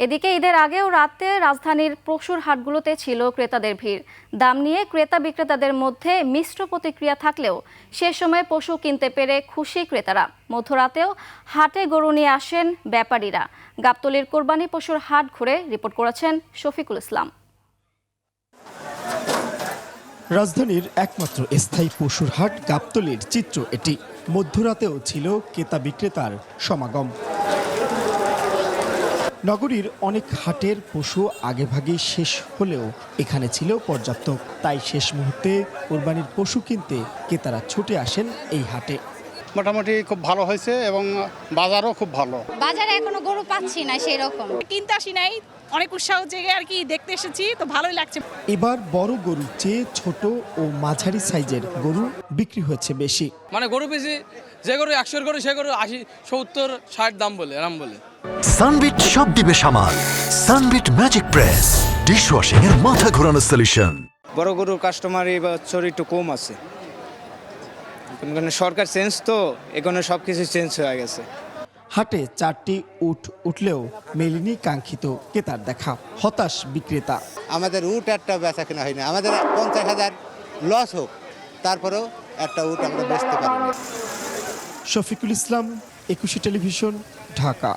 এদিকে ঈদের আগেও রাতে রাজধানীর পশুর হাটগুলোতে ছিল ক্রেতাদের ভিড়। দাম নিয়ে ক্রেতা বিক্রেতাদের মধ্যে মিশ্র প্রতিক্রিয়া থাকলেও সে সময় পশু কিনতে পেরে খুশি ক্রেতারা। মধ্যরাতেও হাটে গরু নিয়ে আসেন ব্যাপারীরা। গাবতলীর কোরবানি পশুর হাট ঘুরে রিপোর্ট করেছেন শফিকুল ইসলাম। রাজধানীর একমাত্র স্থায়ী পশুর হাট গাবতলীর চিত্র এটি। মধ্যরাতেও ছিল ক্রেতা বিক্রেতার সমাগম। নগরীর অনেক হাটের পশু আগেভাগেই শেষ হলেও এখানে ছিল পর্যাপ্ত, তাই শেষ মুহূর্তে কোরবানির পশু কিনতে ক্রেতারা ছুটে আসেন এই হাটে। মোটামুটি খুব ভালো হয়েছে এবং বাজারও খুব ভালো। বাজারে এখনো গরু পাচ্ছি না, সেই রকম কিনতে আসি নাই, অনেক উৎসাহ জেগে আর কি দেখতে এসেছি, তো ভালোই লাগছে। এবার বড় গরুর চেয়ে ছোট ও মাঝারি সাইজের গরু বিক্রি হয়েছে বেশি। মানে গরু বেশি, যে গরু 100 গরু সে গরু 80, 70, 60 দাম বলে এরম বলে। সানবিট সব দিবে সামাল। সানবিট ম্যাজিক প্রেস ডিশওয়াশিং এর মাথা ঘোরানো সলিউশন। বড় গরুর কাস্টমার এবছর একটু কম আছে, সরকার চেঞ্জ তো এখানে সবকিছু চেঞ্জ হয়ে গেছে। হাটে 4টি উট উঠলেও মেলেনি কাঙ্ক্ষিত ক্রেতার দেখা। হতাশ বিক্রেতা। আমাদের উট একটা বেচা কেনা হয়নি, আমাদের 50,000 লস হোক, তারপরেও একটা উট আমরা বেচতে পারিনি। শফিকুল ইসলাম, 21 টেলিভিশন, ঢাকা।